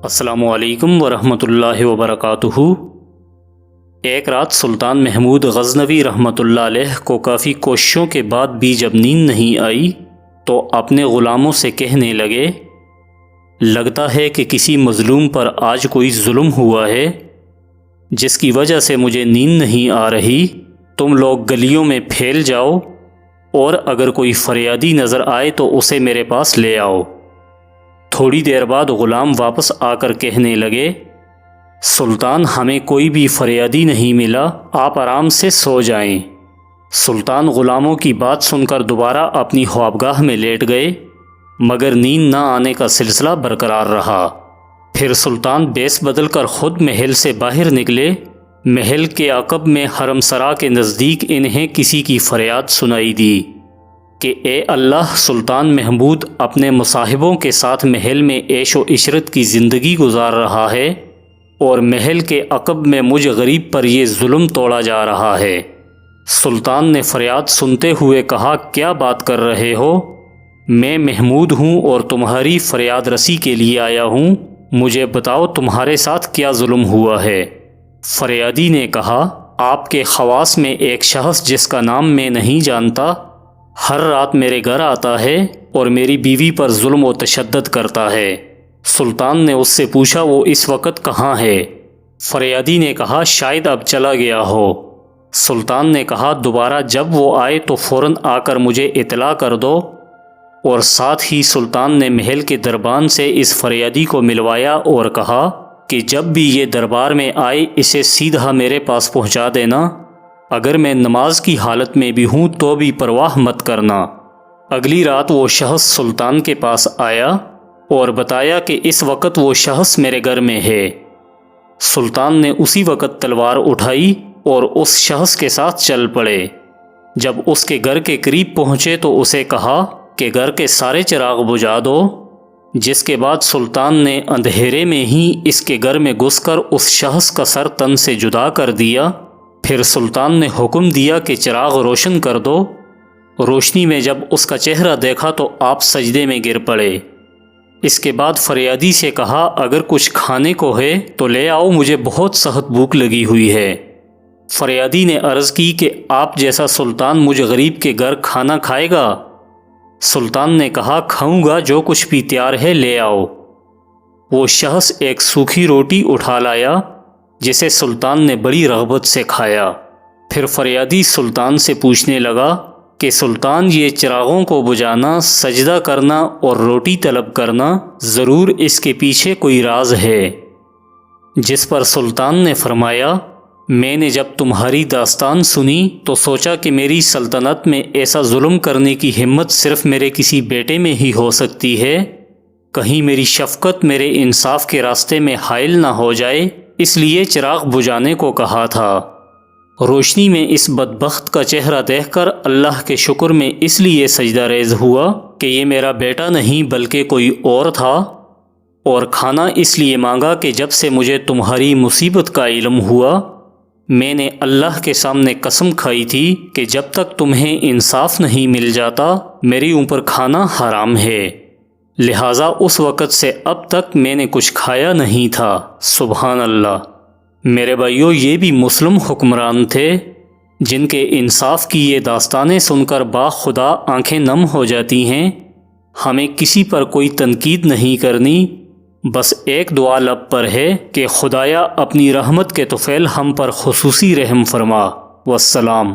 السلام علیکم ورحمۃ اللہ وبرکاتہ۔ ایک رات سلطان محمود غزنوی رحمۃ اللہ علیہ کو کافی کوششوں کے بعد بھی جب نیند نہیں آئی تو اپنے غلاموں سے کہنے لگے، لگتا ہے کہ کسی مظلوم پر آج کوئی ظلم ہوا ہے جس کی وجہ سے مجھے نیند نہیں آ رہی۔ تم لوگ گلیوں میں پھیل جاؤ اور اگر کوئی فریادی نظر آئے تو اسے میرے پاس لے آؤ۔ تھوڑی دیر بعد غلام واپس آ کر کہنے لگے، سلطان ہمیں کوئی بھی فریادی نہیں ملا، آپ آرام سے سو جائیں۔ سلطان غلاموں کی بات سن کر دوبارہ اپنی خوابگاہ میں لیٹ گئے، مگر نیند نہ آنے کا سلسلہ برقرار رہا۔ پھر سلطان بیس بدل کر خود محل سے باہر نکلے۔ محل کے عقب میں حرم سرا کے نزدیک انہیں کسی کی فریاد سنائی دی کہ اے اللہ، سلطان محمود اپنے مصاحبوں کے ساتھ محل میں عیش و عشرت کی زندگی گزار رہا ہے اور محل کے عقب میں مجھ غریب پر یہ ظلم توڑا جا رہا ہے۔ سلطان نے فریاد سنتے ہوئے کہا، کیا بات کر رہے ہو؟ میں محمود ہوں اور تمہاری فریاد رسی کے لیے آیا ہوں، مجھے بتاؤ تمہارے ساتھ کیا ظلم ہوا ہے؟ فریادی نے کہا، آپ کے خواص میں ایک شخص جس کا نام میں نہیں جانتا ہر رات میرے گھر آتا ہے اور میری بیوی پر ظلم و تشدد کرتا ہے۔ سلطان نے اس سے پوچھا، وہ اس وقت کہاں ہے؟ فریادی نے کہا، شاید اب چلا گیا ہو۔ سلطان نے کہا، دوبارہ جب وہ آئے تو فوراً آ کر مجھے اطلاع کر دو، اور ساتھ ہی سلطان نے محل کے دربان سے اس فریادی کو ملوایا اور کہا کہ جب بھی یہ دربار میں آئے اسے سیدھا میرے پاس پہنچا دینا، اگر میں نماز کی حالت میں بھی ہوں تو بھی پرواہ مت کرنا۔ اگلی رات وہ شخص سلطان کے پاس آیا اور بتایا کہ اس وقت وہ شخص میرے گھر میں ہے۔ سلطان نے اسی وقت تلوار اٹھائی اور اس شخص کے ساتھ چل پڑے۔ جب اس کے گھر کے قریب پہنچے تو اسے کہا کہ گھر کے سارے چراغ بجھا دو، جس کے بعد سلطان نے اندھیرے میں ہی اس کے گھر میں گھس کر اس شخص کا سر تن سے جدا کر دیا۔ پھر سلطان نے حکم دیا کہ چراغ روشن کر دو۔ روشنی میں جب اس کا چہرہ دیکھا تو آپ سجدے میں گر پڑے۔ اس کے بعد فریادی سے کہا، اگر کچھ کھانے کو ہے تو لے آؤ، مجھے بہت سخت بھوک لگی ہوئی ہے۔ فریادی نے عرض کی کہ آپ جیسا سلطان مجھ غریب کے گھر کھانا کھائے گا؟ سلطان نے کہا، کھاؤں گا، جو کچھ بھی تیار ہے لے آؤ۔ وہ شخص ایک سوکھی روٹی اٹھا لایا جسے سلطان نے بڑی رغبت سے کھایا۔ پھر فریادی سلطان سے پوچھنے لگا کہ سلطان، یہ چراغوں کو بجھانا، سجدہ کرنا اور روٹی طلب کرنا، ضرور اس کے پیچھے کوئی راز ہے؟ جس پر سلطان نے فرمایا، میں نے جب تمہاری داستان سنی تو سوچا کہ میری سلطنت میں ایسا ظلم کرنے کی ہمت صرف میرے کسی بیٹے میں ہی ہو سکتی ہے، کہیں میری شفقت میرے انصاف کے راستے میں حائل نہ ہو جائے، اس لیے چراغ بجھانے کو کہا تھا۔ روشنی میں اس بدبخت کا چہرہ دیکھ کر اللہ کے شکر میں اس لیے سجدہ ریز ہوا کہ یہ میرا بیٹا نہیں بلکہ کوئی اور تھا، اور کھانا اس لیے مانگا کہ جب سے مجھے تمہاری مصیبت کا علم ہوا میں نے اللہ کے سامنے قسم کھائی تھی کہ جب تک تمہیں انصاف نہیں مل جاتا میری اوپر کھانا حرام ہے، لہٰذا اس وقت سے اب تک میں نے کچھ کھایا نہیں تھا۔ سبحان اللہ۔ میرے بھائیو، یہ بھی مسلم حکمران تھے جن کے انصاف کی یہ داستانیں سن کر باخدا آنکھیں نم ہو جاتی ہیں۔ ہمیں کسی پر کوئی تنقید نہیں کرنی، بس ایک دعا لب پر ہے کہ خدایا اپنی رحمت کے طفیل ہم پر خصوصی رحم فرما۔ والسلام۔